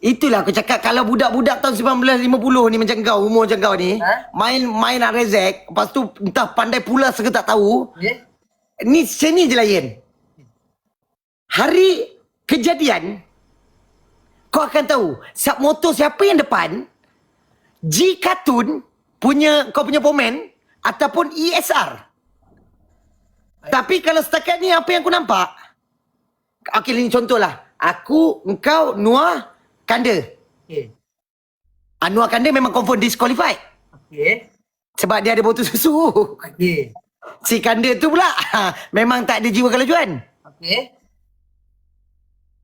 Itulah aku cakap, kalau budak-budak tahun 1950 ni macam kau, umur macam kau ni, main Rezek, lepas tu entah pandai pulas ke tak tahu. Ni sini je layan. Hari kejadian, kau akan tahu motor siapa yang depan, G Cartoon punya, kau punya Pomen ataupun ESR. Tapi kalau setakat ni apa yang aku nampak, okey, ni contohlah. Aku, engkau, Noah, Kanda. Noah Kanda memang confirm disqualified. Sebab dia ada botol susu. Si Kanda tu pula memang tak ada jiwa kelajuan.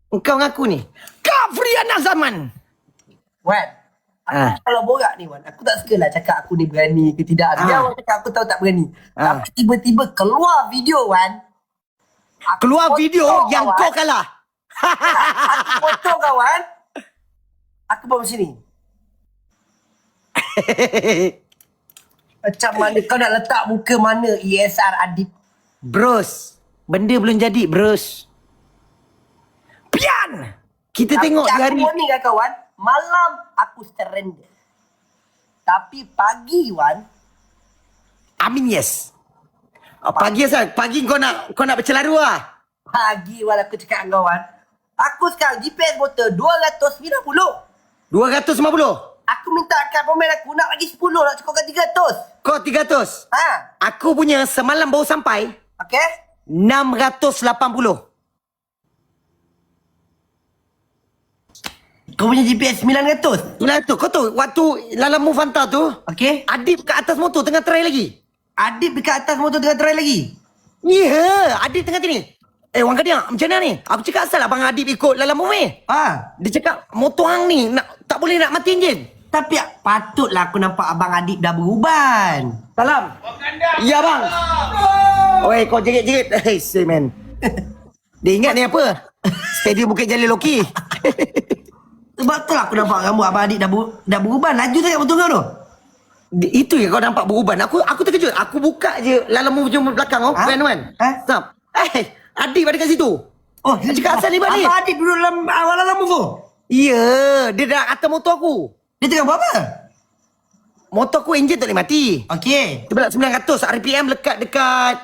Engkau dengan aku ni, kafrian zaman. Wan, aku kalau borak ni Wan, aku tak suka lah cakap aku ni berani ke tidak. Dia orang cakap aku tahu tak berani. Tapi tiba-tiba keluar video Wan. Keluar video yang kau kalah. Aku potong kawan. Aku bawa sini. Macam mana kau nak letak muka mana ESR Adib? Bros, benda belum jadi bros. Pian! Kita tengok di hari... Aku ni kan kawan, malam aku surrender. Tapi pagi Wan, Amin yes. Pagi asal? Pagi kau nak bercelaru lah. pagi Wan aku cakap dengan kawan. Aku sekarang GPS motor 290. 250. Aku minta kat pemain aku nak lagi 10, nak cukupkan 300. Kau 300. Aku punya semalam baru sampai. Okey? 680. Kau punya GPS 900. Itulah tu. Kau tahu waktu Lalam Mufanta tu, Okey? Adib kat atas motor tengah try lagi. Adib dekat atas motor tengah try lagi. Ya, Adib tengah sini. Wang Kadia, macam mana ni? Aku cakap asal abang Adib ikut Lalam Mufin. Dia cakap motor hang ni tak boleh nak mati enjin. Tapi patutlah aku nampak abang Adib dah beruban. Salam. Ya bang. Oi, kau jerit-jerit. Hey, say man. Dia ingat ni apa? Stadium Bukit Jalil Loki. Sebab tu lah aku nampak rambut abang Adib dah beruban. Laju sangat betul kau tu. Itu yang kau nampak beruban. Aku terkejut. Aku buka je Lalam Mufin belakang kan. Stop. Adib ada kat situ. Dia cakap asal ni balik. Abang Adib duduk dalam awal Lalam Mufin? Ya, dia dah atas motor aku. Dia tengah buat apa? Motor aku enjin tak boleh mati. Okey. Dia berat 900 RPM dekat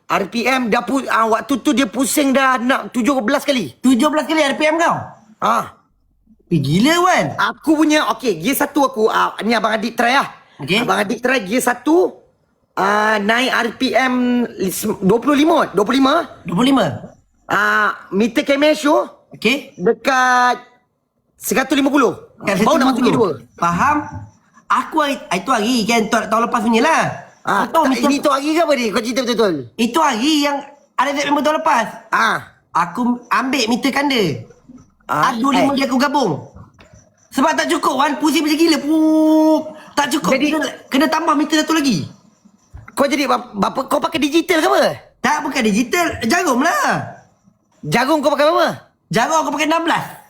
RPM dah waktu tu dia pusing dah nak 17 kali. 17 kali RPM kau? Gila Wan. Aku punya gear 1 aku ni abang Adib try lah. Abang Adib try gear 1 naik RPM 25. Meter KMH tu dekat 150. Baru nak masuk gear 2. Faham? Aku itu hari kan tahun lepas punya lah. Ini tu hari ke apa ni? Kau cerita betul-betul. Itu hari yang ada member tahun lepas. Aku ambil meter Kanda. Adu 5 dia aku gabung. Sebab tak cukup Wan, pusing macam gila. Tak cukup. Jadi, kena tambah meter satu lagi. Kau jadi bapa kau pakai digital ke apa? Tak, bukan digital. Jarum lah. Jarum kau pakai apa? Jarum aku pakai 16.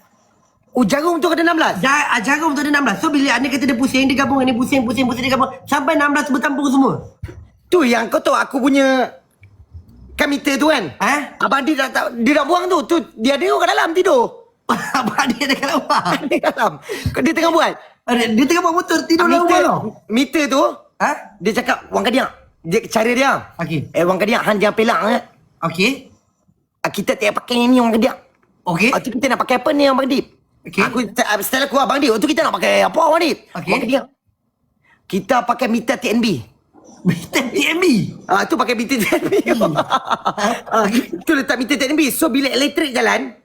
Jarum tu kena 16? Jarum tu ada 16. So bila anda kata dia pusing, dia gabung, dia pusing, dia gabung. Sampai 16 bertampung semua. Tu yang kau tahu aku punya kan meter tu kan? Abang dia nak buang tu. Tu dia tengok kat dalam tidur. Abang dia dekat luar. Dia dalam. Dia tengah buat. Dia tengah buat motor tidur dalam rumah. Meter tu, dia cakap, Wang Kadiak. Dia cara dia. Wang Kadiak, Han jangan pelak. Kita tak pakai ni Wang Kadiak. Kita nak pakai apa ni Abang Dip? Setelah aku Abang Dip, tu kita nak pakai apa Abang Dip? Wang Kadiak, kita pakai meter TNB. Meter TNB? Tu pakai meter TNB. Tu letak meter TNB. So bila elektrik jalan,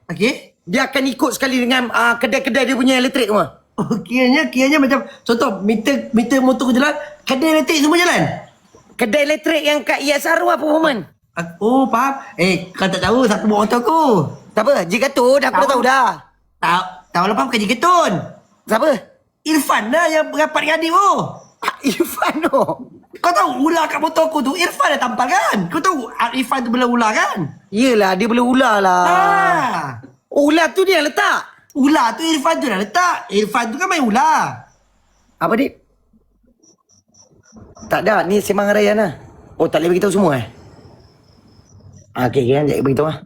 dia akan ikut sekali dengan kedai-kedai dia punya elektrik semua. Kiranya macam contoh meter motor jalan, kedai elektrik semua jalan. Kedai elektrik yang kat ESR apa Muhammad? Faham. Kau tak tahu siapa bawa motor aku. Siapa? Jikatun. Aku dah tahu dah. Tahun lepas bukan Jikatun. Siapa? Irfan lah yang berapat dengan adik tu. Irfan tu? Kau tahu ular kat motor aku tu Irfan dah tampal kan? Kau tahu Irfan tu bela ular kan? Yelah, dia bela ular lah. Ular tu dia yang letak. Ular tu Irfan tu dah letak. Irfan tu kan main ular. Apa Dip? Tak ada, ni sembang Rayyan lah. Tak boleh beritahu semua Okey, sekejap beritahu lah.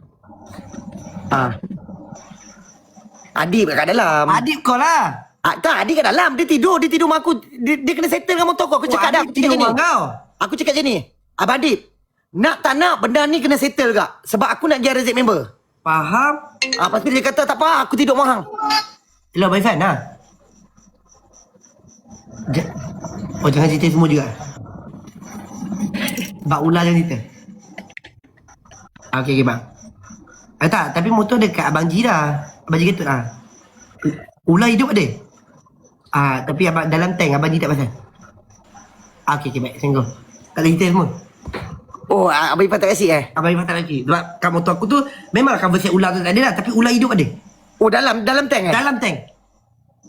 Adib kat dalam. Adib kau lah. Tak, Adib kat dalam. Dia tidur mak aku. Dia kena settle dengan motor aku. Aku cakap dah. Adib tidur rumah kau. Aku cakap macam ni. Abang Adib, nak tak nak benda ni kena settle kak. Sebab aku nak jadi RZ member. Faham? Lepas tu dia kata tak apa, aku tidur mahal. Hello, Abang Ifan lah. Oh, jangan cerita semua juga. Bak ular jangan cerita. Okey, bang. Tak, tapi motor dekat Abang Ji dah. Abang Ji ketut lah. Ular hidup ada? Tapi abang dalam tank Abang Ji tak pasal. Okey, baik. Sengguh. Tak boleh cerita semua. Oh, Abang Ifan tak kasi Abang Ifan tak lagi. Sebab kat motor aku tu, memang cover set ular tu tak ada lah. Tapi ular hidup ada. Oh, dalam tank Dalam tank.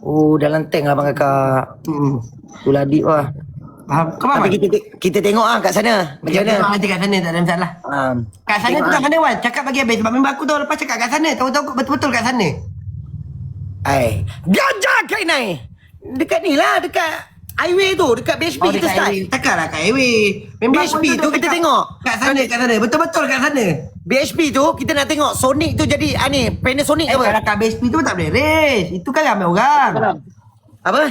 Oh, dalam tank lah abang kakak. Ular deep lah. Faham? Kau faham? Tapi kita tengok lah kat sana. Macam mana? Nanti kat sana tak ada masalah. Kat sana tu kat mana Wan? Cakap bagi habis. Sebab member aku tahu lepas cakap kat sana. Tahu-tahu betul-betul kat sana. Gajah kat ni. Dekat ni lah. Dekat highway tu. Dekat BHP kita start. Takkan lah kat highway. Member BHP tu kita tengok. Kat sana. Betul-betul kat sana. BHP tu kita nak tengok Sonic tu jadi Panasonic ke apa? Kalau kat BHP tu tak boleh race. Itu kan ramai orang. Apa?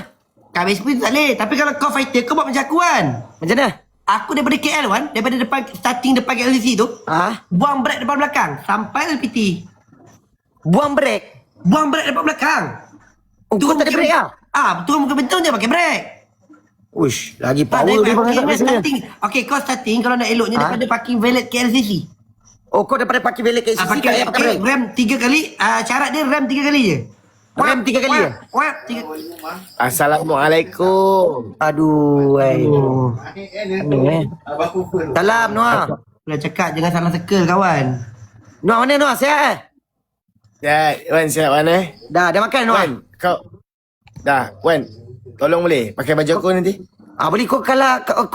Kat BHP tu tak boleh. Tapi kalau kau fighter, kau buat macam aku kan. Macam mana? Aku daripada KL Wan. Daripada starting depan KLCC tu. Buang brake depan belakang. Sampai LPT. Buang brake? Buang brake depan belakang. Oh, kau tak ada brake lah? Betul muka betul je pakai brake. Uish, lagi power dia banget kat sana. Okay, kau starting kalau nak eloknya daripada parking valet KLCC. Oh, kau daripada parking valet KLCC tak payah pakai brake? Rem 3 kali. Syarat dia rem 3 kali je. Rem 3 kali je? Assalamualaikum. Aduh, Salam, Noah. Dah cakap jangan salah circle kawan. Noah mana Noah? Sihat Sihat, Wan, sihat Wan Dah makan Noah? Wan, kau dah, Wan. Tolong boleh pakai baju aku nanti. Boleh kau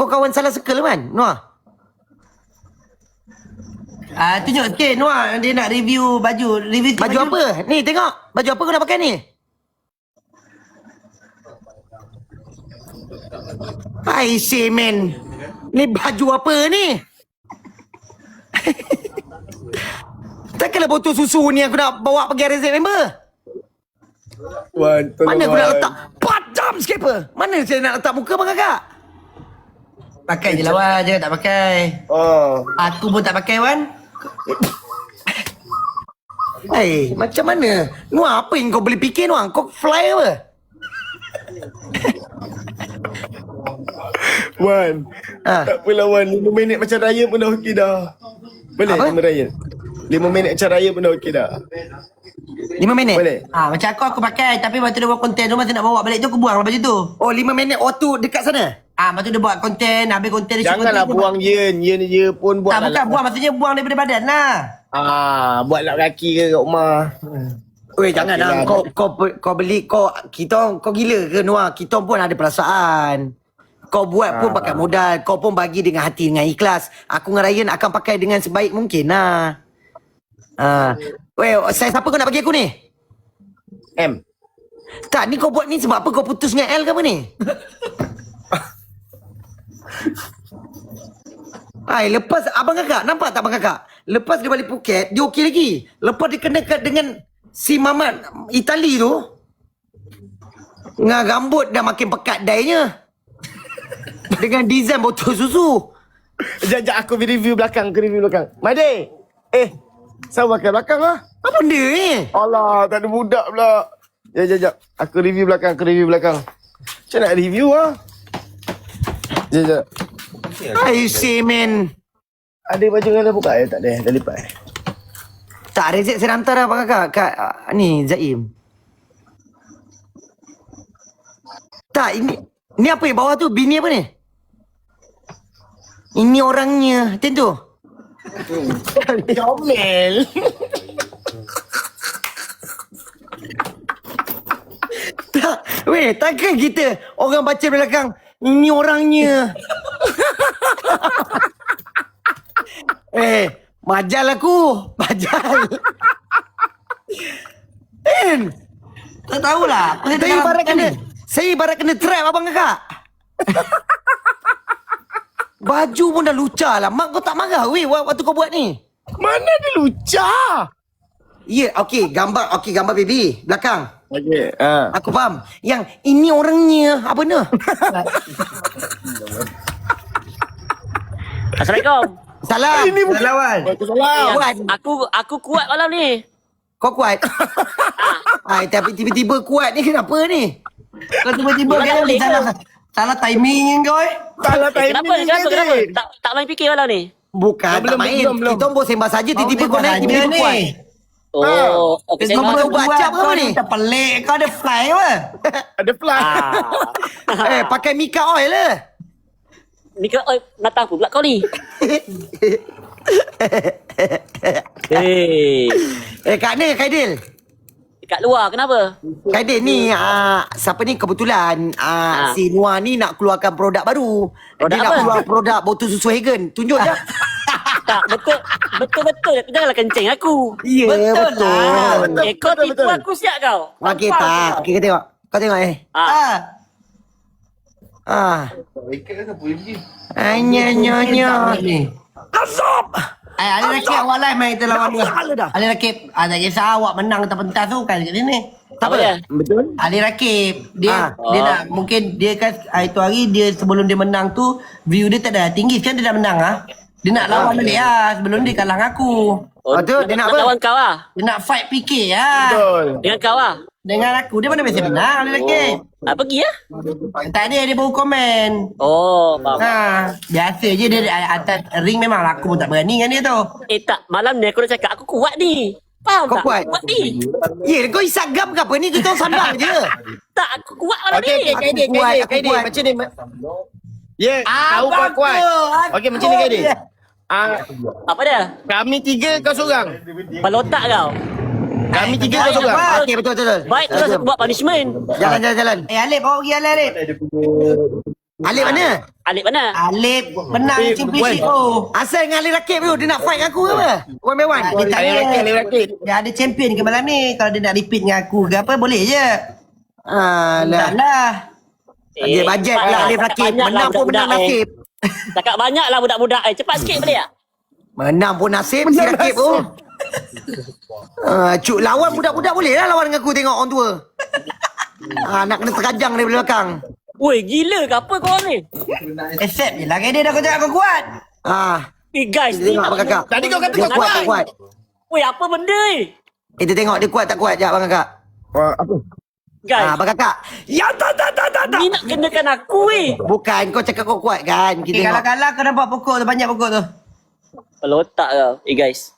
kawan salah circle kan, Noah? Tunjuk sikit Noah, dia nak review baju. Review baju apa? Ni tengok. Baju apa kau nak pakai ni? I say man. Ni baju apa ni? Takkanlah botol susu ni aku nak bawa pergi RZ member? Wan, tolong. Mana aku nak letak? Padam sikit apa? Mana saya nak letak muka bang kakak? Pakai je lah Wan, jangan tak pakai. Aku pun tak pakai Wan. Macam mana? Noah, apa yang kau boleh fikir Noah? Kau fly apa? Wan, tak apalah Wan. 5 minit macam raya pun dah okey dah. Boleh apa? 5 raya? 5 minit macam raya pun dah okey dah. 5 minit? Boleh? Macam aku pakai. Tapi waktu dia buat konten tu, masa nak bawa balik tu, aku buang baju tu. Oh, 5 minit waktu dekat sana? Lepas tu dia buat konten. Habis konten dia Janganlah buang Yen pun buat. Bukan buang. Maksudnya buang daripada badan lah. Buat lap kaki ke kat rumah. Weh, jangan lah. Kau beli, kau gila ke Noah? Kita pun ada perasaan. Kau buat pun pakai modal. Kau pun bagi dengan hati, dengan ikhlas. Aku dengan Ryan akan pakai dengan sebaik mungkin lah. Weh, siapa kau nak bagi aku ni? M. Tak, ni kau buat ni sebab apa? Kau putus dengan L ke apa ni? Lepas abang kakak, nampak tak abang kakak? Lepas dia balik Phuket, dia okey lagi. Lepas dia kena dengan si Mamat Itali tu, dengan rambut dah makin pekat dainya. Dengan design botol susu. Sekejap, aku review belakang. Made. Sama pakai belakang lah. Apa benda ni? Alah, tak ada budak pula. Sekejap. Aku review belakang. Macam nak review lah. Sekejap. I say man. Ada baju yang dah buka ya? Tak ada, dah lipat. Tak, rezek saya hantar lah abang kakak kat ni Zaim. Tak, ini apa yang bawah tu? Bini apa ni? Ini orangnya. Macam tu. Comel. Tak, weh, takkan kita orang baca belakang, ini orangnya. Majal aku. Majal. Tak tahulah. Saya ibarat kena trap abang kakak. Baju pun dah lucah lah. Mak kau tak marah weh waktu kau buat ni? Mana dia lucah? Ya, okey, gambar baby belakang. Okey. Aku faham. Yang ini orangnya apa ni? Assalamualaikum. Salam. Lawan. Waalaikumsalam. Aku kuat malam ni. Kau kuat? Tapi tiba-tiba kuat ni kenapa ni? Kau tiba-tiba Mana kan boleh ke? salah timing kau Salah timing Kenapa? ni. Tak main fikir malam ni. Bukan, tak main. belum. Kita orang sembang saja, tiba-tiba kau naik, tiba-tiba kuat. Oh, okey saya Kau faham. boleh buat macam apa ni? Tak pelik kau ada fly apa? Ada fly. Pakai Mika oil lah. Ni ke datang apa pula kau ni? Hei, Kat ni, Kaidil. dekat luar kenapa? Kaidil ni, siapa ni kebetulan si Noah ni nak keluarkan produk baru. Produk Dia nak apa? keluar produk botol susu Hagen. Tunjuk je. Tak, betul. Janganlah kencing aku. Ya, betul. Kau tipu aku siap kau. Okey tak. Okey, kau tengok. Kau tengok Nyonya. Azab. Ali Rakib awak live main kita lawan dia. Ali Rakib, tak kisah awak menang atau pentas tu kan kat sini. Tak apa dia? Betul. Ali Rakib, dia nak mungkin dia kan itu hari dia sebelum dia menang tu view dia tak ada tinggi, sekarang dia dah menang Dia nak lawan balik sebelum dia kalah aku. Tu dia nak apa? Lawan kau lah. Dia nak fight PK Betul. Dengan kau lah. Dengan aku. Dia mana biasa menang Ali Rakib. Pergi lah. Tak ada dia baru komen. Oh, faham. Biasa je dia atas ring memang aku pun tak berani dengan dia tu. Tak. Malam ni aku dah cakap aku kuat ni. Faham Kau tak? kuat? Kuat ni. Ya, kau isap gam ke apa ni? Kita orang sandang je. Tak, aku kuat malam ni. Kaidil. Macam ni. Ya, tahu kau kuat. Okey, macam ni Kaidil. Apa dia? Kami 3, kau seorang. Palotak kau. Kami 3, kau seorang. Okey, betul. Baik, terus aku buat punishment. Jalan. Alip, bawa pergi Alip. Alip mana? Alip mana? Alip menang championship tu. Asal dengan Ali Rakib tu, dia nak fight dengan aku ke apa? One by one. Dia tanya Ali Rakib. dia ada champion ke malam ni. Kalau dia nak repeat dengan aku ke apa, boleh je. Tak lah. Dia bajet lah Ali Rakib. Menang pun menang nasib. Cakap banyak lah budak-budak. Cepat sikit boleh tak? Menang pun nasib si Rakib tu. Cuk, lawan budak-budak boleh lah lawan dengan aku tengok orang tua. Nak kena terkajang dari belakang. Woi, gila ke apa korang ni? Accept je lah. Dia dah kau cakap kau kuat. Guys, Kita tengok apa kakak. Tadi kau kata Dia kau kuat. kuat. Woi, apa benda ni? Kita tengok dia kuat tak kuat. Sekejap abang kakak. Apa? Guys, Abang kakak. Ya tak. ni nak kenakan aku weh. Bukan, kau cakap kau kuat kan. Kita tengok. Kalah-kalah kau nampak pokok tu. Banyak pokok tu. Pelotak kau. Guys.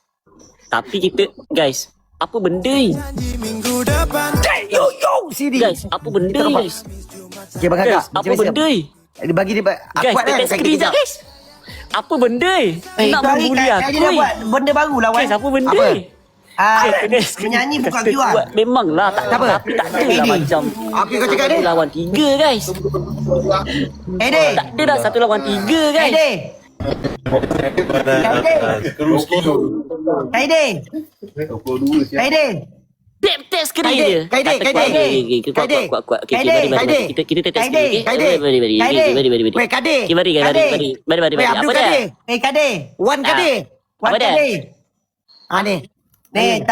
Tapi kita, guys, apa benda ni? Yo, sini. Guys, apa benda ni guys? Okay, abang kakak. Guys, apa benda ni? Dia bagi dia Guys, kuat kan. tetek skrin sekejap guys. Apa benda ni? Nak tu hari membuli aku dia dah ni. buat benda baru lawan. Guys, apa benda Apa? ni? Menyanyi buka QR. Memanglah tak Apa? tapi tak ada lah macam Okey, kau cakap dia. 1 lawan 3 guys. Dek. Tak ada dah 1 lawan 3 guys. Dek. Kaide. Tap skrin je. Kaide. Kuat. Okey, mari. Kita tap skrin okey. Mari. Weh, Kade. Okey, mari. Weh, Abdul Apa dia? Kade. Kade. Wan Kade. Apa dia? Ni.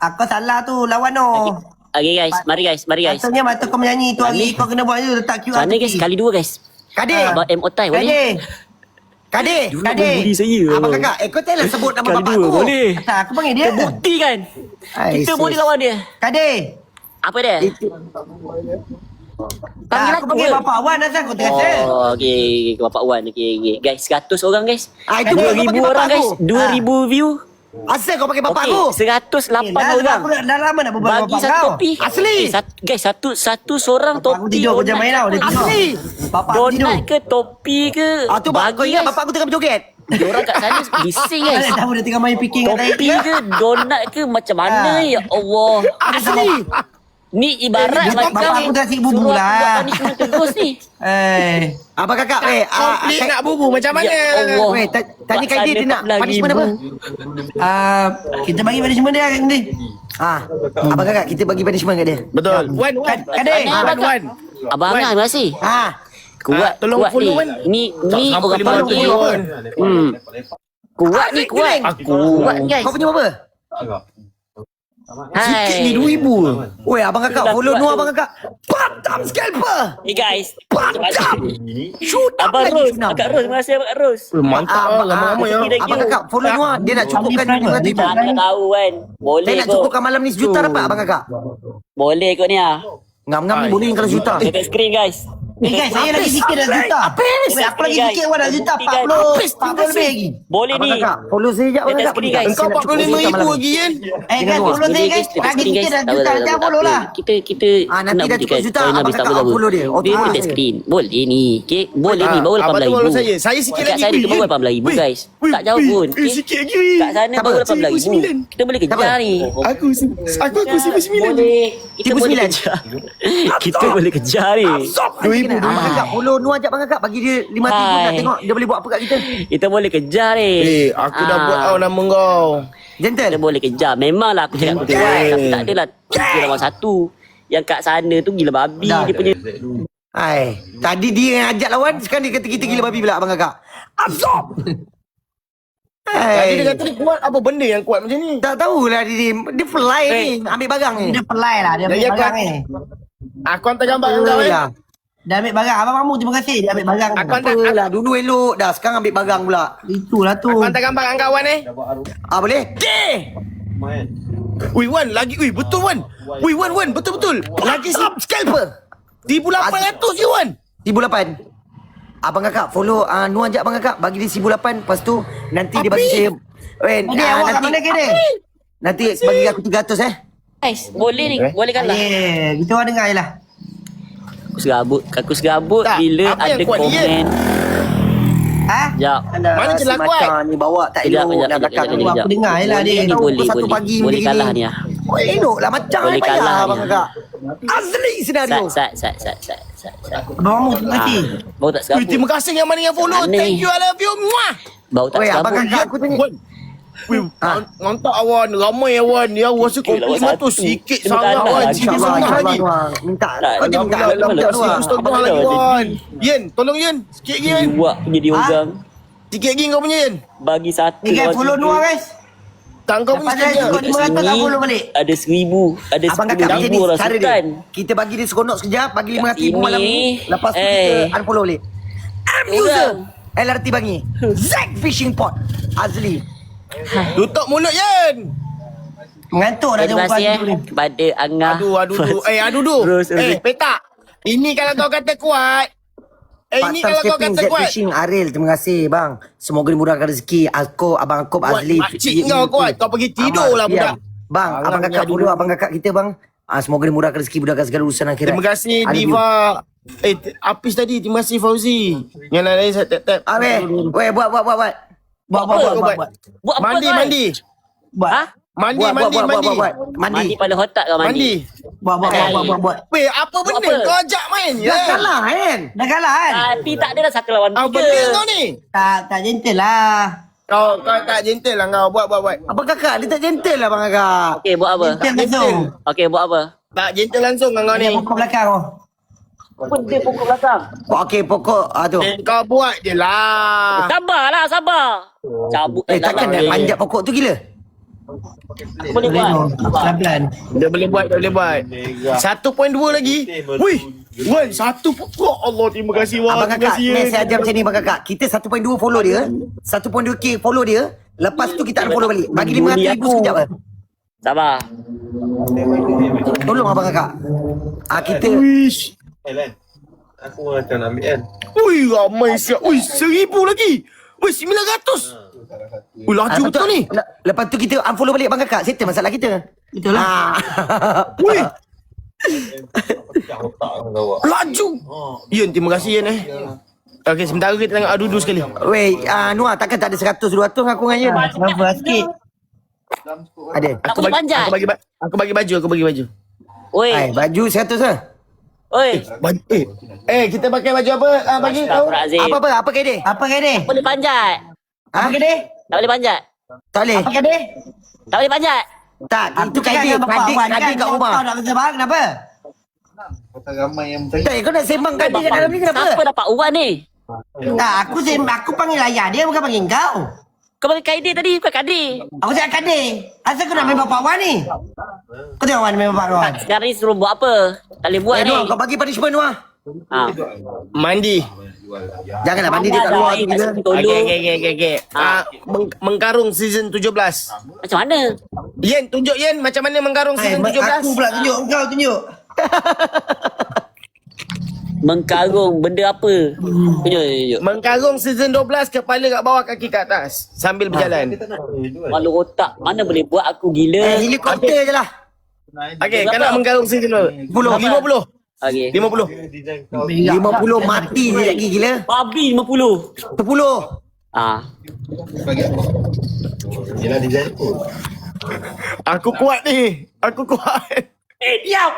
Aku salah tu lawan tu. Okey guys, mari guys. Maksudnya mata kau menyanyi tu hari kau kena buat je letak QR. Sana guys, sekali 2 guys. Kade. Abang M Otai boleh? Kade. Bully saya. Abang kakak, kau tak sebut nama Sekali bapak 2 aku. boleh. Tak, aku panggil dia. Bukti kan? Kita boleh lawan dia. Kade. Apa dia? Panggil Aku panggil apa? bapak Wan asal kau terasa. Oh, okey. Bapak Wan. Okey. Guys, 100 orang guys. Itu kau 2000 panggil orang bapak guys. aku. 2000 view. Asal kau pakai bapak Okey, aku? 108 Dah orang. aku dah lama nak berbual Bagi bapak satu kau. topi. Asli. Guys, satu seorang Bapak aku topi. tidur, aku jangan main tau. Dia tidur. Asli. Bapak aku tidur. Donat ke topi ke? Tu kau ingat bapak aku tengah berjoget? Orang kat sana bising guys. Tak tahu dia tengah main picking kat Topi ke donat ke macam mana ya Allah. Asli. Ni ibarat bapak macam aku dah sikit bubu suruh aku lah. buat punishment terus ni. Abang kakak, Komplit nak bubu macam mana? Ya Allah. Weh, tanya Kade dia nak punishment apa? Kita bagi punishment dia kan ni. Abang kakak, kita bagi punishment kat dia. Betul. Wan. Kade. Wan. Abang Ang, terima kasih. Kuat, tolong kuat follow, ni. Wan. Ni sampai orang 50 panggil. Wan. Kuat ni, kuat. Kuat guys. Kau punya apa? Sikit ni Hai. 2,000. Weh, abang kakak Dah follow kuat Nur tu. abang kakak. Padam scalper. Hey guys. Padam. Shoot up Abang lagi Ros, senang. Akak Ros, terima kasih Akak Ros. Mantap lah, ramai-ramai ya. Thank Abang you. kakak follow Nur. Dia nak cukupkan RM5,000. Tak nak tahu kan. Dia Boleh nak kot. cukupkan malam ni sejuta dapat abang kakak. Boleh kot ni ah. Ngam-ngam ni boleh kalau sejuta. Dekat skrin guys. Guys, saya lagi sikit dah juta. Apis. Weh, aku lagi Guys. sikit dah juta. Guys. 40 lebih lagi. Boleh Abang ni. kakak follow saya sekejap abang Dekat kakak. skrin, Boleh tak? guys. Engkau Saya nak cukupkan sejuta 45,000 malam ni. lagi kan? Guys, follow saya guys. Lagi sikit dah juta. Jangan follow lah. Kita nanti dah cukup juta, abang kakak follow dia. Dia Okey, dekat saya. skrin. Boleh ni. Okay? Boleh ni. Baru Abang tu 18,000. follow saya. Saya sikit Dekat lagi. saya Weh, tu baru Yen. 18,000 Weh, guys. weh, Tak jauh weh, pun. sikit lagi. Weh. Kat sana Siapa? baru 18,000. 9. Kita boleh kejar ni. Aku 9. Boleh. Kita boleh 9. kejar. Kita boleh kejar ni. 2,000. Abang kakak follow Nur ajak abang kakak. Bagi dia RM5,000 nak Hai. tengok dia boleh buat apa kat kita. Kita boleh kejar ni. Aku dah buat tau nama kau. Kita Gentle. boleh kejar. Memanglah aku cakap Betul. kuat. Tapi tak adalah tiga lawan satu. Yang kat sana tu gila babi. Dah. Dia punya. Hai, tadi dia yang ajak lawan, sekarang dia kata kita gila babi pula abang kakak. Absorb. Tadi dia Hai. kata dia kuat. Apa benda yang kuat macam ni? Tak tahulah dia fly ni, ambil barang ni. Dia pelai lah. Dia ambil Jadi barang aku- ni. Aku hantar gambar dengan kau Lah. Dia ambil barang. Abang Mamu terima kasih. Dia ambil barang. Aku hantar, Apalah, dulu elok dah, sekarang ambil barang pula. Itulah tu. aku hantar gambar dengan kawan ni. Boleh? Okay. Wih Wan, lagi. Wih betul Wan. Wih Wan, betul-betul. Lagi Stop scalper. 1,800 je Wan. 1,800. Abang kakak follow Nur ajak abang kakak bagi dia 1,800, lepas tu nanti dia bagi Api. saya Dia awak kat mana ke dia? nanti bagi aku 300 Guys, boleh ni. Boleh kan lah. Yeah, kita orang dengar je lah. Aku serabut Tak, bila apa yang ada kuat ni, komen. Ha? Sekejap. Mana si celah kuat? macam ni bawa tak Kejap, elok kejap, dah kejap, belakang kejap, ni. kejap. Aku dengar je lah dia. Boleh ni, Tahu boleh, pukul 1 boleh. pagi Boleh macam kalah ni. ni ah. Oh, elok lah macam Boleh ni payah kalah abang ni. kakak. Asli senario. Sat. Abang Mamu terima kasih. Baru tak Wih, serabut. terima kasih yang mana yang follow. Mana Thank ni? you, I love you. Muah. Baru tak Weh, abang serabut. kakak aku tanya. Wan. Wih, mantap awan. Ramai awan. Ya, rasa Okey, lawan 500 satu. sikit Terima sangat kasih. Wan. InsyaAllah, Sikit InsyaAllah, setengah insyaAllah, lagi. Tuan. Minta. Tak, Kau dia minta. Alhamdulillah, Minta Alhamdulillah. Tuan. Setengah Abang lagi dah Wan. Yen, tolong Yen. Sikit lagi Yen. Buat jadi orang. Sikit lagi kau punya Yen. Bagi satu. Eh guys, lawan follow tiga. Nur guys. Tak kau punya Lepas dah sikit cukup je. 500 tak Sini follow balik. ada 1,000. Ada Abang kakak macam 10,000 ni orang cara dia. sultan. Kita bagi dia seronok sekejap, bagi Kat RM5,000 malam ni. ini, Lepas tu kita unfollow balik. I'm user. LRT bagi. Zack Fishing Pot. Azli. Tutup mulut Yen. Mengantuk dah Terima tengok kasih pagi tu ni. kepada Angah. Aduh. Terus, Petak. Ini kalau kau kata kuat. Ini kalau kau kata Zack kuat. Fishing Aril. Terima kasih bang. Semoga dimurahkan rezeki. Abang Akop Azli. Makcik kau kuat. Kau pergi tidur lah budak. Bang, abang kakak follow abang kakak kita bang. Semoga dimurahkan rezeki, mudahkan segala urusan akhirat. Terima kasih I love you. Diva. Apis tadi. Terima kasih Fauzi. Yang lain saya tap-tap. Weh, buat. Buat. Buat apa Mandi, kau? mandi. Buat. Ha? Mandi. Mandi pada otak kau mandi. Mandi. Buat. Weh, apa benda apa? kau ajak main je? Dah kalah kan? Dah kalah kan? Tapi tak adalah satu lawan Apa benda tiga. kau ni? Tak gentle lah. Kau tak gentle lah kau. Buat. Abang kakak, dia tak gentle lah abang kakak. Okey, buat apa? Gentle langsung. Okey, buat apa? Tak gentle langsung kau ni. Dia pokok belakang tu. Apa dia pokok belakang? Okey, pokok tu. Kau buat je lah. Sabarlah, sabar. Cabut Takkan nak panjat pokok tu gila? boleh buat. Pelan-pelan. Dia boleh buat. 1.2 lagi. Wih. Wan, 1. Ya Allah, terima kasih Wan. Abang Terima kakak, kasih. next saya ajar macam ni abang kakak. Kita 1.2 follow dia. 1.2k follow dia. Lepas tu kita unfollow balik. Bagi RM500,000 sekejap lah. Sabar. Tolong abang kakak. Kita Wish. Len, aku akan ambil kan. Wih, ramai siap. Wih, 1,000 lagi. Wih, 900. Wih, laju betul ni. Lepas tu kita unfollow balik abang kakak. Settle masalah kita. Betul lah. Wih, Pecah otak kau awak. laju. Yen, terima kasih Yen Okey, sementara kita tengok adu dulu sekali. Weh, Noah takkan tak ada 100-200 aku dengan Yen? Kenapa sikit? Ada. Tak boleh panjat. Aku bagi baju. Oi, Baju 100 lah. oi. Kita pakai baju apa? Bagi tahu. Astagfirullahalazim. Apa kaedah? Apa kena? Boleh panjat. Apa kena? Tak boleh panjat. Tak boleh. Apa kena? Tak boleh panjat. Tak, itu kaedah. Kaedah kat rumah. Kau nak bersama barang kenapa? Kota ramai yang bertanya. Tak, kau nak sembang kaedah kat dalam ni kenapa? Siapa dapat uran ni? Tak, aku panggil ayah dia bukan panggil kau. Kau panggil Kaidi tadi, bukan Kadir. Aku cakap kadir. Asal kau nak main bapak awak ni? Kau tengok Wan main bapak kau Wan. Sekarang ni suruh buat apa? Tak boleh buat ni. Noah, kau bagi punishment Noah. Ha. Mandi. Janganlah mandi dia kat luar gila. Okey. Mengkarung season 17. Macam mana? Yen, tunjuk Yen macam mana mengkarung season 17. Aku pula tunjuk, kau tunjuk. Mengkarung benda apa? Tunjuk. Mengkarung season 12, kepala kat bawah, kaki kat atas sambil berjalan. Malu otak. Mana boleh buat aku gila. Helikopter je lah. Okey, kau nak mengkarung season 50. 50. Okey. 50. 50 mati je lagi gila. Babi 50. 10. Ah. Yelah design tu. Aku kuat ni. Aku kuat. Diam.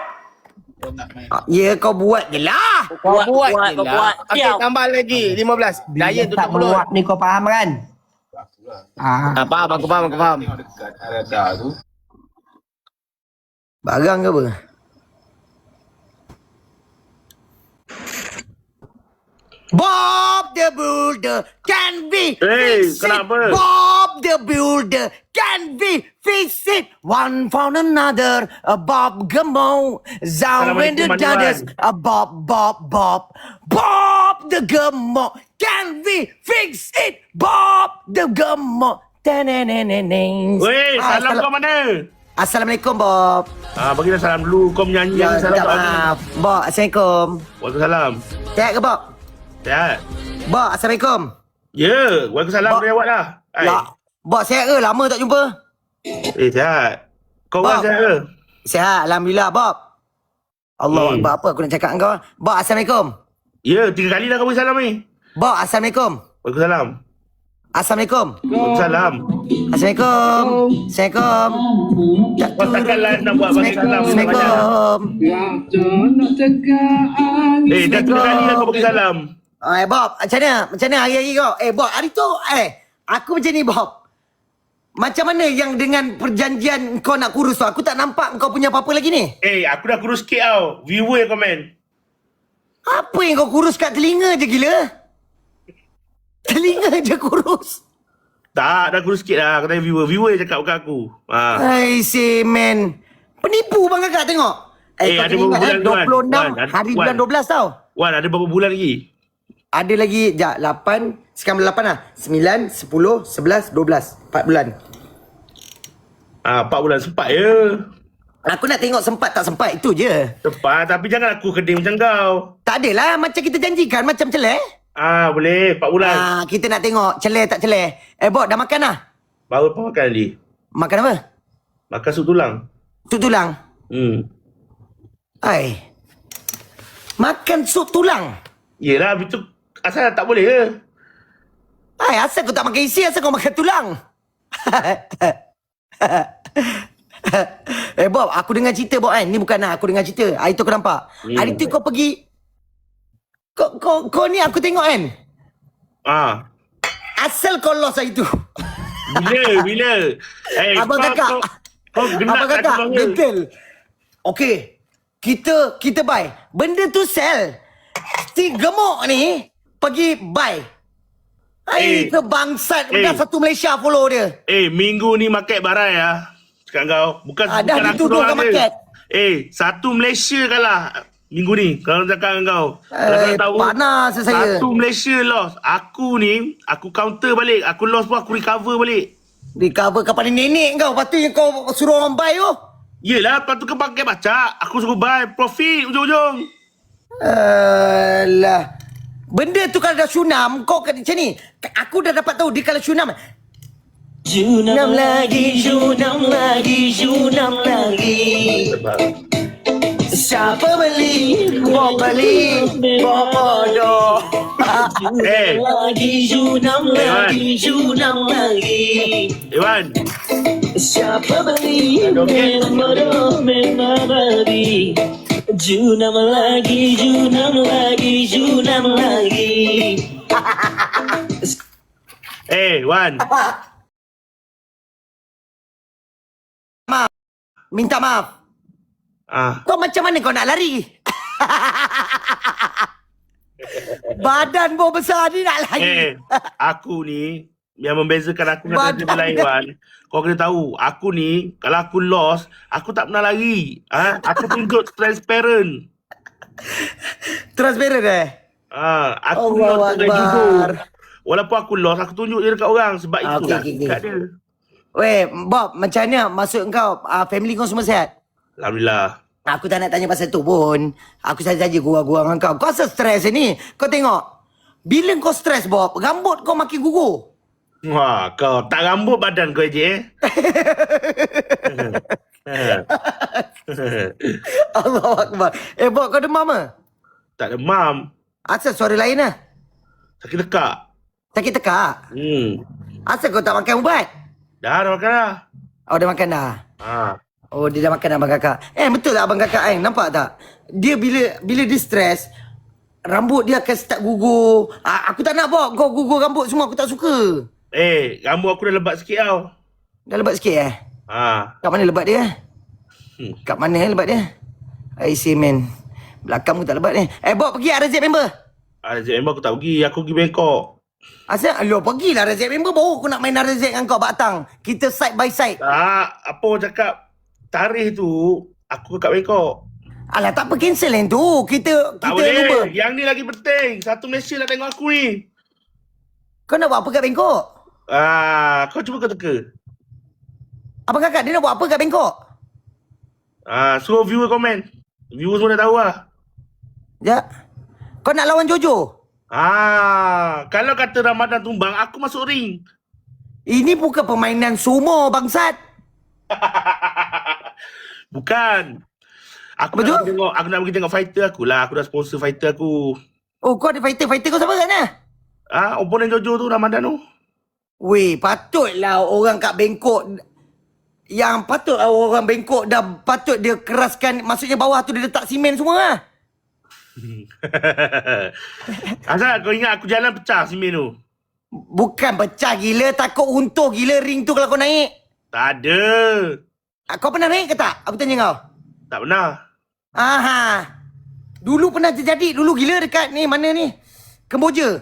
Ya kau buat je lah. Kau buat je kau lah. buat. Okey, Diam. tambah lagi 15. Dayan tutup Tak mulut. meluap ni kau faham kan? Faham, aku faham. Dekat radar tu. Barang ke apa? Bob the Builder can be fix it. kenapa? Bob the Builder can be fix it. One found another. A Bob Gamo. Zow in the daughters. A Bob. Bob the Gamo can be fix it. Bob the Gamo. Weh, salam kau mana? Assalamualaikum Bob. Bagilah salam dulu. Kau menyanyi Ya, salam minta kat aku. maaf. Bob, Assalamualaikum. Waalaikumsalam. Sihat ke Bob? Sihat? Bob, Assalamualaikum. Ya, waalaikumsalam. Bak- Boleh awak lah. Hai. Ya. Bob, sihat ke? Lama tak jumpa. Sihat. Kau orang Bak- sihat ke? Sihat, Alhamdulillah Bob. Allah Akbar, apa aku nak cakap dengan kau? Bob, Assalamualaikum. Ya, 3 kali dah kau bagi salam ni. Bob, Assalamualaikum. Waalaikumsalam. Assalamualaikum. Waalaikumsalam. Assalamualaikum. Assalamualaikum. Tak Kau takkanlah nak buat bagi salam. Assalamualaikum. Dah 3 kali dah kau bagi salam. Bob, macam mana hari-hari kau? Bob, hari tu, aku macam ni Bob. Macam mana yang dengan perjanjian kau nak kurus tu? Aku tak nampak kau punya apa-apa lagi ni. Aku dah kurus sikit tau. Viewer yang komen. Apa yang kau kurus kat telinga je gila? Telinga je kurus. Tak, dah kurus sikit dah. Kau tanya viewer. Viewer yang cakap kat aku. Hai say man. Penipu bang kakak tengok. Kau ada kena berapa ingat, bulan, 26 Wan? hari Wan. bulan 12 tau. Wan, ada berapa bulan lagi? Ada lagi 8, sekarang 8 lah. 9, 10, 11, 12. 4 bulan. 4 bulan sempat je. Aku nak tengok sempat tak sempat, itu je. Sempat, tapi jangan aku keding macam kau. Tak adalah, macam kita janjikan, macam celeh. Boleh. 4 bulan. Kita nak tengok celeh tak celeh. Bob, dah makan dah? Baru apa makan tadi? Makan apa? Makan sup tulang. Sup tulang? Makan sup tulang? Yelah, itu asal tak boleh ke? Asal kau tak makan isi, asal kau makan tulang? Bob, aku dengar cerita Bob kan. Ni bukan aku dengar cerita. Hari tu aku nampak. Hari tu kau pergi. Kau ni aku tengok kan. Asal kau lost hari tu. Bila? Abang kakak. Kau genak Abang kat kakak, tulang ke? betul. Okey. Kita buy. Benda tu sell. Si gemuk ni pergi buy. Itu bangsat. Dah satu Malaysia follow dia. Minggu ni market barai lah. Cakap kau. Bukan Dah bukan aku dituduhkan doang market. Satu Malaysia kalah. Minggu ni. Kalau cakap dengan kau. Kalau kau tahu. Panas saya. Satu Malaysia lost. Aku ni, aku counter balik. Aku lost pun aku recover balik. Recover kepala nenek kau. Lepas tu yang kau suruh orang buy tu. Yelah, lepas tu kau pakai baca. Aku suruh buy. Profit ujung-ujung. Alah. Benda tu kalau dah sunam, kau macam ni. Aku dah dapat tahu dia kalau sunam. Junam lagi, junam lagi, junam lagi. Siapa beli? Bawa beli. Bawa bodoh. Lagi junam lagi, junam lagi. Iwan. Siapa beli? Memang bodoh, memang babi. Junam lagi, junam lagi, junam lagi. Wan. Minta maaf. Kau macam mana kau nak lari? Badan bau besar ni nak lari. Aku ni Yang membezakan aku dengan driver lain, Wan. Kau kena tahu, aku ni, kalau aku lost, aku tak pernah lari. Aku tunjuk transparent. Transparent Aku Allahu lost dengan Akbar. jujur. Walaupun aku lost, aku tunjuk je dekat orang. Sebab itulah okey. dekat dia. Weh, Bob, macam mana maksud kau, family kau semua sihat? Alhamdulillah. Aku tak nak tanya pasal tu pun. Aku saja gurau-gurau dengan kau. Kau asal stres ni? Kau tengok. Bila kau stres, Bob, rambut kau makin gugur. Wah, kau tak rambut badan kau je. Allahu Akbar. Bob, kau demam ke? Tak demam. Asal suara lain lah? Sakit tekak. Sakit tekak? Asal kau tak makan ubat? Dah makan dah. Oh, dah makan dah? Oh, dia dah makan abang kakak. Betul tak abang kakak nampak tak? Dia bila dia stres, rambut dia akan start gugur. Aku tak nak, Bob. Kau gugur rambut semua, aku tak suka. Rambut aku dah lebat sikit tau. Dah lebat sikit Kat mana lebat dia? Kat mana lebat dia? I see, man. Belakang pun tak lebat ni. Bob, pergi RZ member? RZ member aku tak pergi. Aku pergi Bangkok. Asal? Pergilah RZ member. Baru aku nak main RZ dengan kau batang. Kita side by side. Apa orang cakap? Tarikh tu, aku kat Bangkok. Alah, tak apa, cancel yang tu. Kita Tak boleh. lupa. Yang ni lagi penting. Satu Malaysia nak tengok aku ni. Kau nak buat apa kat Bangkok? Kau cuba kau teka. Abang kakak, dia nak buat apa kat Bangkok? Suruh viewer komen. Viewer semua dah tahu lah. Ya. Kau nak lawan Jojo? Kalau kata Ramadan tumbang, aku masuk ring. Ini bukan permainan sumo, bangsat. Bukan. Aku nak pergi tengok fighter aku lah. Aku dah sponsor fighter aku. Oh, kau ada fighter. Fighter kau siapa kat mana? Opponent Jojo tu, Ramadan tu. Weh, patutlah orang kat Bangkok. Yang patutlah orang Bangkok dah patut dia keraskan. Maksudnya bawah tu dia letak simen semua lah. Asal kau ingat aku jalan pecah simen tu? Bukan pecah gila. Takut runtuh gila ring tu kalau kau naik. Tak ada. Kau pernah naik ke tak? Aku tanya kau. Tak pernah. Dulu pernah terjadi. Dulu gila dekat ni. Mana ni? Kemboja.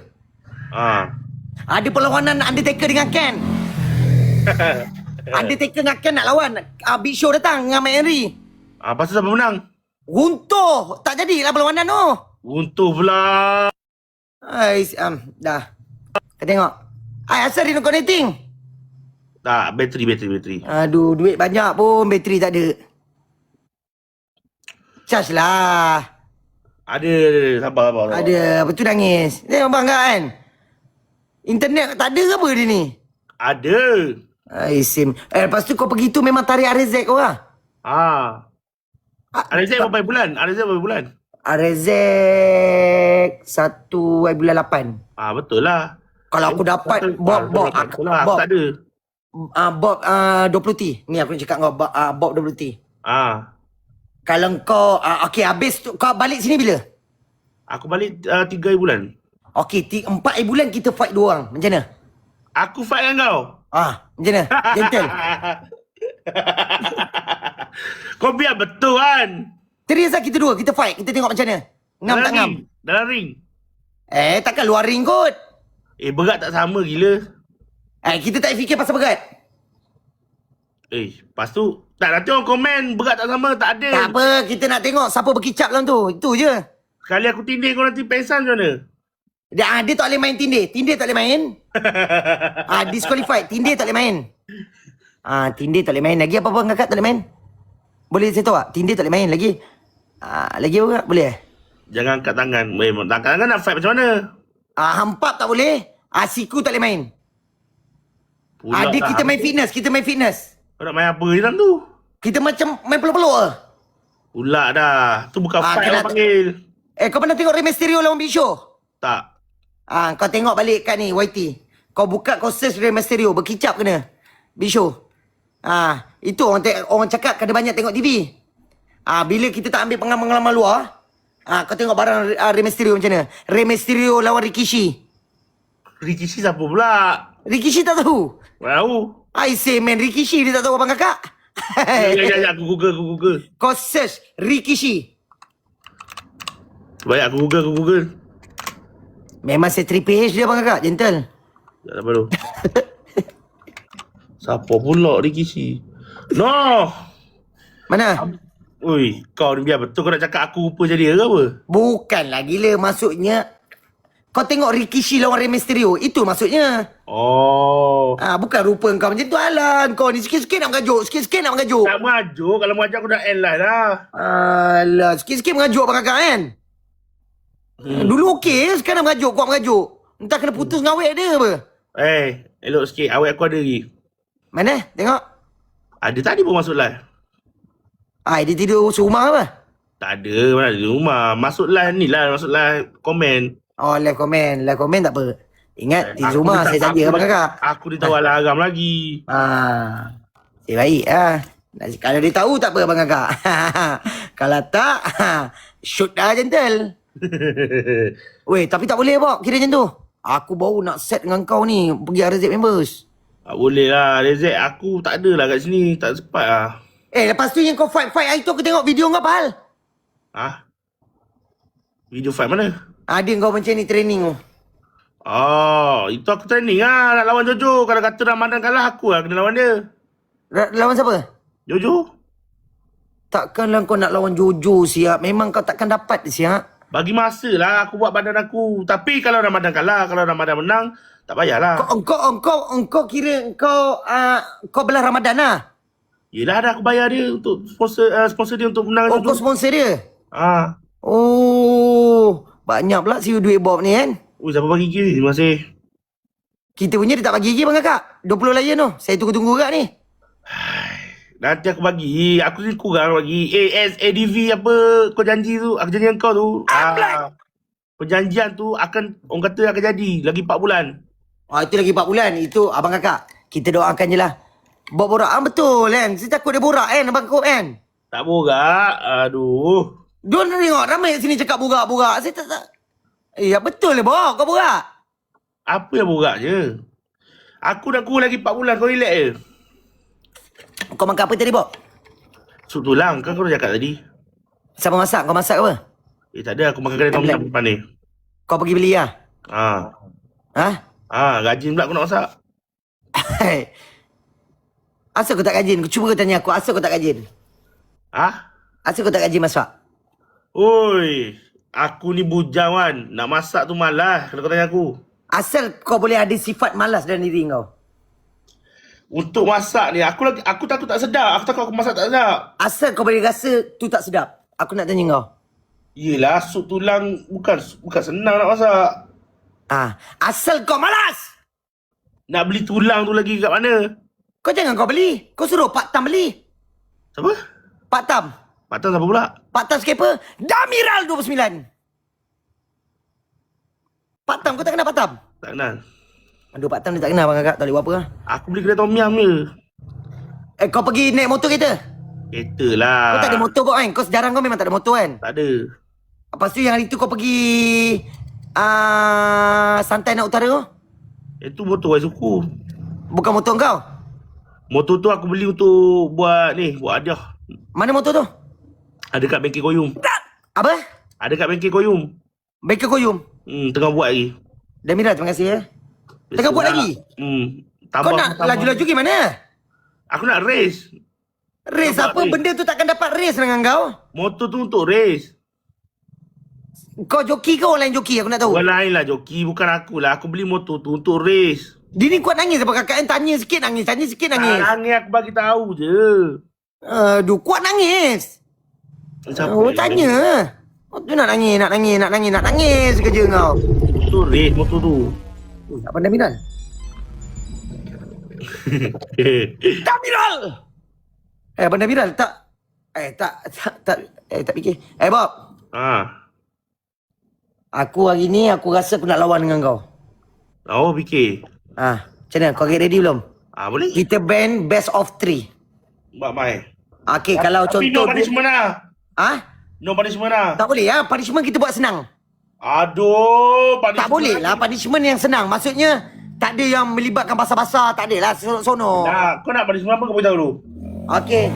Ada perlawanan Undertaker dengan Ken. Undertaker dengan Ken nak lawan. Big Show datang dengan Matt Henry. Pasal siapa menang? Runtuh. Tak jadilah perlawanan tu. Runtuh pula. Dah. Kau tengok. Asal dia nak connecting? Tak, bateri. Aduh, duit banyak pun bateri tak ada. Charge lah. Ada. Sabar. Ada. Apa tu nangis? Tengok bang kan? Internet tak ada ke apa dia ni? Ada. Sim. Lepas tu kau pergi tu memang tarik RZ kau lah? RZ berapa bulan? RZ 1 bulan 8. Betul lah. Kalau aku dapat Bob, Tak ada. Bob 20T. Ni aku nak cakap kau Bob 20T. Kalau kau okey, habis tu kau balik sini bila? Aku balik 3 bulan. Okey, 4 bulan kita fight 2 orang. Macam mana? Aku fight dengan kau. Macam mana? Gentle. Kau biar betul kan? Serius lah kita dua. Kita fight. Kita tengok macam mana. Ngam tak ngam? Dalam ring. Takkan luar ring kot. Berat tak sama gila. Kita tak fikir pasal berat. Lepas tu tak nanti orang komen berat tak sama. Tak ada. Tak apa. Kita nak tengok siapa berkicap dalam tu. Itu je. Sekali aku tindih kau nanti pengsan macam mana? Dia tak boleh main tindih. Tindih tak boleh main. Disqualified. Tindih tak boleh main. Tindih tak boleh main. Lagi apa-apa kakak tak boleh main? Boleh saya tahu tak? Tindih tak boleh main lagi. Lagi apa kak? Boleh? Jangan angkat tangan. Angkat tangan nak fight macam mana? Hampap tak boleh. Siku tak boleh main. Kita main fitness. Kita main fitness. Kau nak main apa dalam tu? Kita macam main peluk-peluk ke? Pulak dah. Tu bukan fight orang panggil. Kau pernah tengok Rey Mysterio lawan Big Show? Tak. Kau tengok balik kat ni YT. Kau buka kau search Rey Mysterio. Berkicap kena Big Show. Itu orang cakap kena banyak tengok TV. Bila kita tak ambil pengalaman luar, kau tengok barang Rey Mysterio macam mana. Rey Mysterio lawan Rikishi. Rikishi siapa pula? Rikishi tak tahu? Tahu. I say man, Rikishi dia tak tahu abang kakak. Ya, aku google. Kau search Rikishi. Baik, aku google. Memang saya 3PH dia abang kakak, gentle. Tak apa tu. Siapa pula Rikishi? No! Mana? Ui, kau ni biar betul kau nak cakap aku rupa jadi ke apa? Bukanlah gila, maksudnya kau tengok Rikishi lawan Rey Mysterio. Itu maksudnya. Oh. Bukan rupa kau macam tu. Alah, kau ni sikit-sikit nak mengajuk. Sikit-sikit nak mengajuk. Tak mengajuk. Kalau mengajuk aku dah end lah dah. Alah, sikit-sikit mengajuk abang kakak kan? Dulu okey, sekarang mengajuk, kuat mengajuk. Entah kena putus dengan awet dia apa? Elok sikit. Awet aku ada lagi. Mana? Tengok. Ada tadi pun masuk live. Dia tidur serumah apa? Tak ada. Mana ada di rumah. Masuk live ni lah. Masuk live komen. Oh, live komen. Live komen tak apa. Ingat, tidur serumah saya saja abang kakak. Aku ditahu alarm lagi. Saya baik kalau dia tahu tak apa abang kakak. Kalau tak, shoot dah gentle. Weh, tapi tak boleh Bob, kira macam tu. Aku baru nak set dengan kau ni, pergi RZ members. Tak boleh lah. Rezek aku tak ada lah kat sini. Tak sempat lah. Lepas tu yang kau fight-fight hari tu aku tengok video kau apa hal? Video fight mana? Ada kau macam ni training tu. Itu aku training lah. Nak lawan Jojo. Kalau kata Ramadan kalah, aku lah kena lawan dia. Lawan siapa? Jojo? Takkanlah kau nak lawan Jojo siap. Memang kau takkan dapat siap. Bagi masa lah aku buat badan aku. Tapi kalau Ramadan kalah, kalau Ramadan menang, tak payahlah. Engkau kira kau belah Ramadan lah? Yelah, dah aku bayar dia untuk sponsor dia untuk menang. Kau sponsor dia? Banyak pula siu duit Bob ni kan? Siapa bagi kiri? Terima kasih. Kita punya dia tak bagi lagi bang kakak. 20 layan tu. Saya tunggu-tunggu kat ni. Nanti aku bagi. Aku ni kurang bagi. ADV apa kau janji tu. Aku janji dengan kau tu. Perjanjian tu akan, orang kata akan jadi. Lagi 4 bulan. Itu lagi 4 bulan. Itu abang kakak. Kita doakan je lah. Buat borak betul kan. Saya takut dia borak kan abang kau kan. Tak borak. Aduh. Dia tengok ramai kat sini cakap borak-borak. Saya tak. Betul lah Bob. Kau borak. Apa yang borak je? Aku nak kurang lagi 4 bulan. Kau relax je. Kau makan apa tadi Bob? Sup tulang. Kan kau dah cakap tadi. Siapa masak? Kau masak apa? Tak ada. Aku makan kedai tom yum depan ni. Kau pergi beli lah? Rajin pula aku nak masak. Asal kau tak rajin? Cuba kau tanya aku. Asal kau tak rajin? Asal kau tak rajin masak? Oi. Aku ni bujang kan. Nak masak tu malas kalau kau tanya aku. Asal kau boleh ada sifat malas dalam diri kau? Untuk masak ni, aku takut tak sedap. Aku takut aku masak tak sedap. Asal kau boleh rasa tu tak sedap? Aku nak tanya kau. Yelah, sup tulang bukan senang nak masak. Asal kau malas? Nak beli tulang tu lagi kat mana? Kau jangan kau beli. Kau suruh Pak Tam beli. Siapa? Pak Tam. Pak Tam siapa pula? Pak Tam skipper. Damiral 29. Pak Tam, kau tak kenal Pak Tam? Tak kenal. Aduh, Pak Tam dia tak kenal abang kakak. Tak boleh buat apa lah. Aku beli kedai tom yum je. Kau pergi naik motor kereta? Kereta lah. Kau tak ada motor kau kan? Kau sejarang kau memang tak ada motor kan? Tak ada. Lepas tu yang hari tu kau pergi Santai Nak Utara tu? Itu motor wais suku. Bukan motor kau? Motor tu aku beli untuk buat hadiah. Mana motor tu? Ada kat bengkel Koyum. Apa? Ada kat bengkel Koyum. Bengkel Koyum? Tengah buat lagi. Damiral, terima kasih ya. Tengah buat lagi? Kau nak laju-laju gimana? Aku nak race. Race apa? Benda tu takkan dapat race dengan kau. Motor tu untuk race. Kau joki ke orang lain joki? Aku nak tahu. Orang lain lah joki. Bukan aku lah. Aku beli motor tu untuk race. Dia ni kuat nangis apa kakak? Tanya sikit nangis. Tanya sikit nangis. Nangis aku bagi tahu je. Aduh, kuat nangis. Tanya. Tu nak nangis kerja kau. Tu race motor tu. Tak pandai Miral. Damiral! Abang Damiral tak fikir. Bob. Aku hari ni aku rasa aku nak lawan dengan kau. Oh, fikir. Macam mana? Kau get ready belum? Boleh. Kita band best of 3. Buat main. Okay, kalau Tapi contoh... no punishment lah. No punishment lah. Tak boleh lah. Punishment kita buat senang. Aduh, punishment. Tak boleh lah. Punishment yang senang. Maksudnya, tak ada yang melibatkan basah-basah. Tak ada lah. Sono. Kau nak punishment apa kau beritahu dulu? Okay.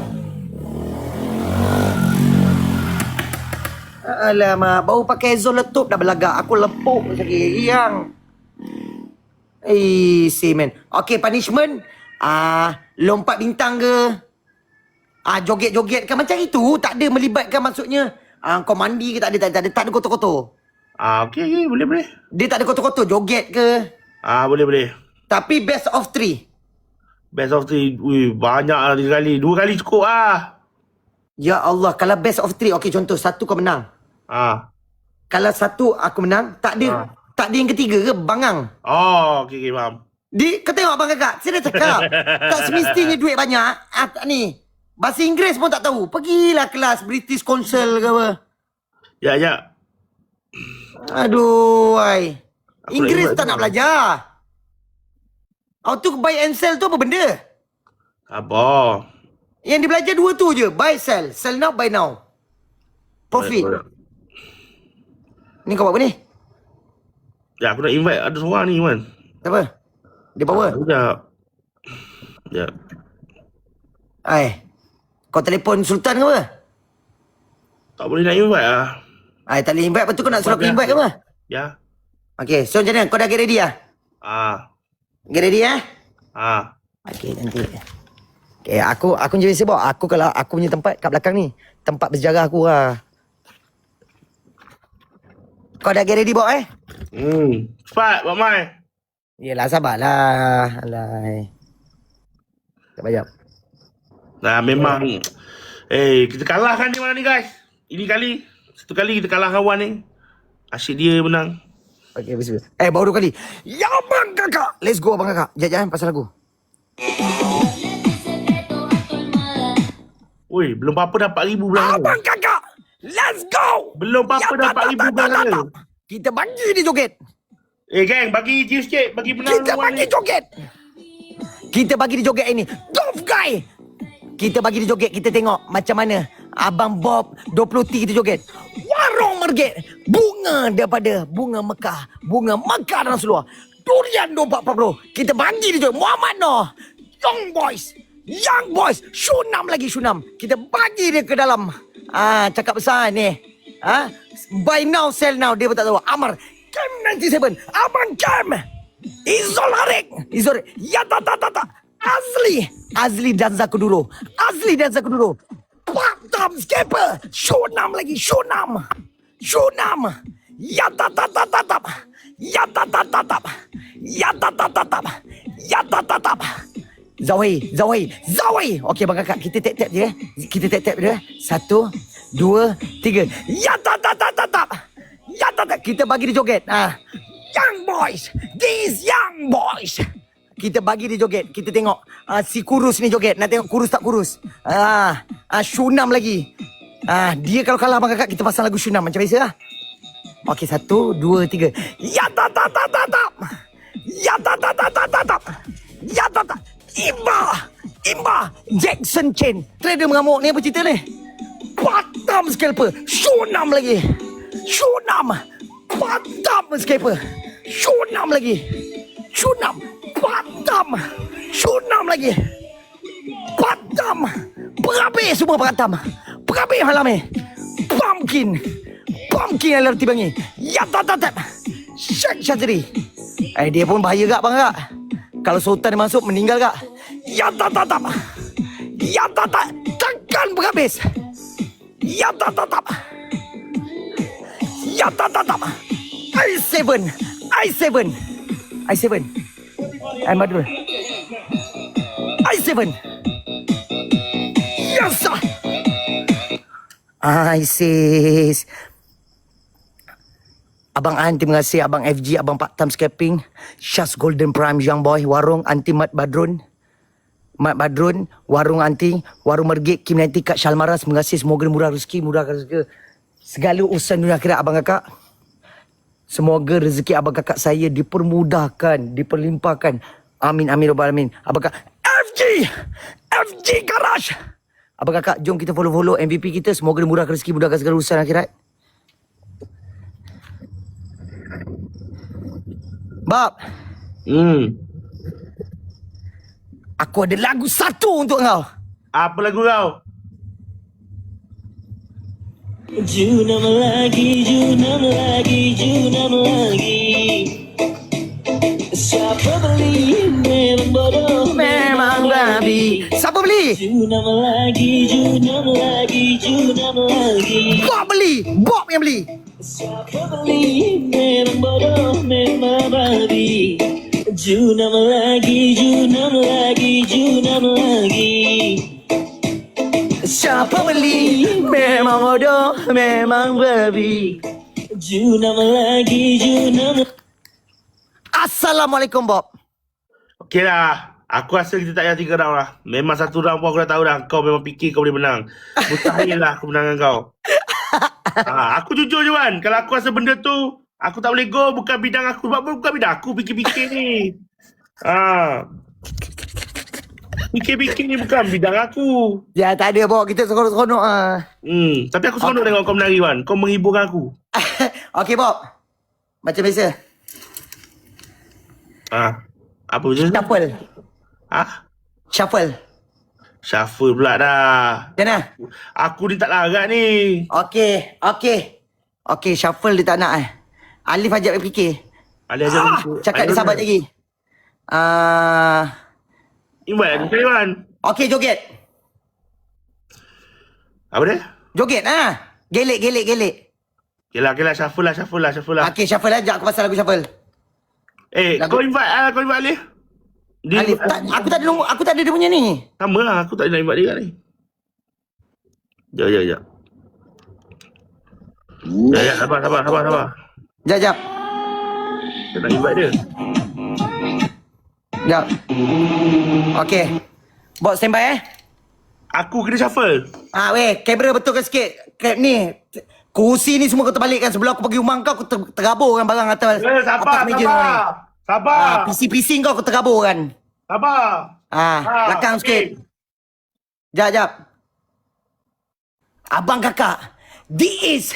Alamak, baru pakai Zol letup dah belagak. Aku lepuk sakit yang. Si man. Okay, punishment. lompat bintang ke, joget-joget kan macam itu. Tak ada melibatkan maksudnya kau mandi ke, tak ada kotor-kotor. Okey, boleh. Dia tak ada kotor-kotor, joget ke. Boleh. Tapi best of 3. Best of 3. Ui, banyak lah 3 kali. 2 kali cukup lah. Ya Allah, kalau best of 3, okey contoh, 1 kau menang. Kalau 1 aku menang, tak ada yang ketiga ke, bangang. Okey, faham. Kau tengok abang kakak, saya dah cakap. Tak semestinya duit banyak. Ni, bahasa Inggeris pun tak tahu. Pergilah kelas British Council ke apa. Ya. Aduh, Aku Inggeris nak tak nak belajar. Tu buy and sell tu apa benda? Apa? Yang dia belajar 2 tu je. Buy, sell. Sell now, buy now. Profit. Ni kau buat apa ni? Ya, aku nak invite ada seorang ni, Man. Siapa? Dia power? Ya. Kau telefon Sultan ke apa? Tak boleh nak invite lah. Tak boleh invite. Lepas tu kau nak suruh aku invite ke apa? Ya. Okay, so macam mana? Kau dah get ready lah? Get ready Okay, nanti. Okay, aku je biasa bawa. Kalau aku punya tempat kat belakang ni, tempat bersejarah aku lah. Kau dah get ready bawa Cepat, Pak Mai. Yelah, sabarlah. Alai. Sekejap. Memang. Kita kalahkan dia mana ni, guys. Ini kali. Satu kali kita kalah kawan ni. Asyik dia menang. Okay, bismillah. Baru 2 kali. Ya, abang kakak. Let's go, abang kakak. Jangan pasal lagu. Oi, belum apa-apa dapat 1,000 belakang. Abang kakak. Let's go. Belum apa-apa dapat 1,000 belakang. Kita bagi dia joget. Gang, bagi je sikit. Bagi menang. Kita bagi joget. Kita bagi dia joget ini. Golf guy. Kita bagi dia joget. Kita tengok macam mana Abang Bob 20T kita joget. Warung Market. Bunga daripada bunga Mekah. Bunga Mekah dan Rasulullah. Durian 24 kita bagi dia joget. Muhammad Noh. Young boys. Shunam lagi. Kita bagi dia ke dalam. Cakap besar ni. Buy now, sell now. Dia pun tak tahu. Amar. Cam 97. Abang Cam. Izol Harik. Ya tak. Azli dan Zakuduro. Patam Skipper. Shunam lagi. Ya tak. Zawai. Okey, bang kakak. Kita tap dia. 1, 2, 3. Ya tak. Kita bagi dia joget. Young boys. These young boys. Kita bagi dia joget. Kita tengok si kurus ni joget. Nak tengok kurus tak kurus. Shunam lagi. Dia kalau kalah abang kakak, kita pasang lagu Shunam macam biasa lah. Okey, 1, 2, 3. Ya tak. Imba. Jackson Chen. Trader mengamuk ni apa cerita ni? Patam Scalper. Shunam lagi. Patam Scalper. Shunam lagi. Patam. Berabe semua patam. Berabe malam ni. Pumpkin LRT bangi. Ya tak. Syed Syazri. Dia pun bahaya gak bang kak. Kalau sultan dia masuk meninggal gak. Ya tak. Takkan berhabis. Ya tak. I7. Madul. I7. Yes. Isis. Abang An, terima kasih. Abang FG, Abang Pak Tam Scaping, Syaz Golden Prime, Young Boy, Warung Anti Mat Badrun, Warung Anti, Warung Mergik, Kim Nanti, Kak Syalmaras. Terima kasih. Semoga murah rezeki. Segala urusan dunia akhirat abang kakak. Semoga rezeki abang kakak saya dipermudahkan, diperlimpahkan. Amin, rabbal alamin. Abang kakak FG Garage. Abang kakak, jom kita follow MVP kita. Semoga murah rezeki, mudahkan segala urusan akhirat. Bab. Aku ada lagu satu untuk kau. Apa lagu kau? Junam lagi. Siapa beli memang bodoh. Memang beli. Bob beli. Bob yang beli. Siapa beli? Memang bodoh, memang babi. Assalamualaikum, Bob. Okey lah. Aku rasa kita tak payah 3 round lah. Memang 1 round pun aku dah tahu dah. Kau memang fikir kau boleh menang. Mustahil lah aku menang dengan kau. Aku jujur je Wan. Kalau aku rasa benda tu aku tak boleh go, bukan bidang aku. Sebab bukan bidang aku fikir-fikir ni. Fikir-fikir ni bukan bidang aku. Ya, tak ada, Bob. Kita seronok-seronok. Tapi aku seronok tengok kau menari Wan. Kau menghiburkan aku. Okey, Bob. Macam biasa. Apa je? Shuffle. Shuffle. Shuffle pula dah. Macam mana? Aku ni tak larat ni. Okey, shuffle dia tak nak Alif ajak fikir. Alih ajar Cakap dia sabar lagi. Iwan ada saya Wan. Okey, joget. Apa dia? Joget Gelek. Okey lah, shuffle lah. Okey, shuffle lah. Ajak aku pasal lagu shuffle. Kau invite Alih. Alif, aku tak ada nombor, aku tak ada dia punya ni. Sama lah, aku tak nak invite dia ni. Sekejap. Sabar. Sekejap. Saya nak invite dia. Sekejap. Okey. Bob standby Aku kena shuffle. weh, kamera betulkan sikit. Ni, kursi ni semua kau terbalikkan. Sebelum aku pergi rumah kau, aku tergaburkan barang atas Sabar. PC kau aku tergaburkan. Sabar. Belakang sikit. Sekejap. Abang kakak, this is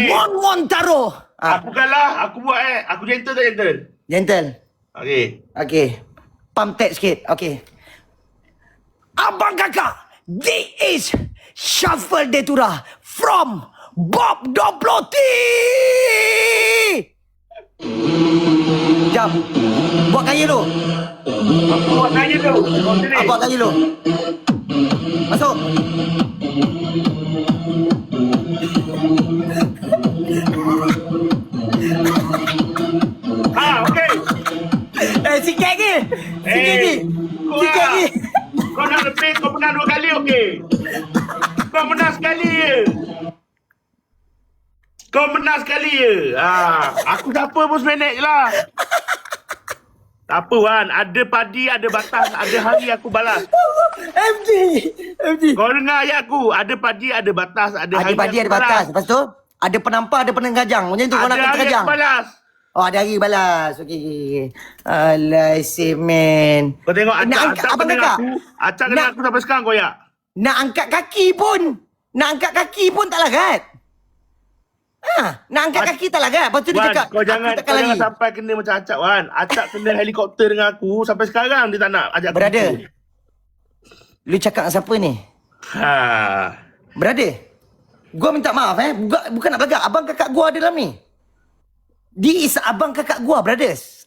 Mon Taro. Aku kalah, aku buat Aku gentle tak gentle? Gentle. Okey. Pump tag sikit. Okey. Abang kakak, this is Shuffle Detura from Bob Doploti. Jap. Buat kaya dulu. Buat kaya dulu. Buat kaya dulu. Masuk. Okey. Sikit lagi. Kau nak lebih, kau menang 2 kali, okey? Kau menang sekali je. Aku siapa pun seminit je lah. Tak apa Wan, ada padi, ada batas, ada hari aku balas. MG. Kau dengar ayat aku, ada padi, ada batas, ada hari Ada padi, aku ada batas. balas. Lepas tu, ada penampar, ada penengajang. Macam tu kau nak Ada hari terkajang. aku balas. Ada hari balas. Okey. Alai semen. Kau tengok acak Abang kena kakak. aku. Acak kena aku sampai sekarang kau ya. Nak angkat kaki pun tak larat. Nak angkat kaki tak larat. Lepas tu dia Wan, cakap, kau jangan lari. sampai kena macam Acak Wan. Acak kena helikopter dengan aku sampai sekarang dia tak nak ajak aku. Brother. Lu cakap dengan siapa ni? Brother. Gua minta maaf bukan nak belagak. Abang kakak gua ada dalam ni. Dia is abang kakak gua, brothers.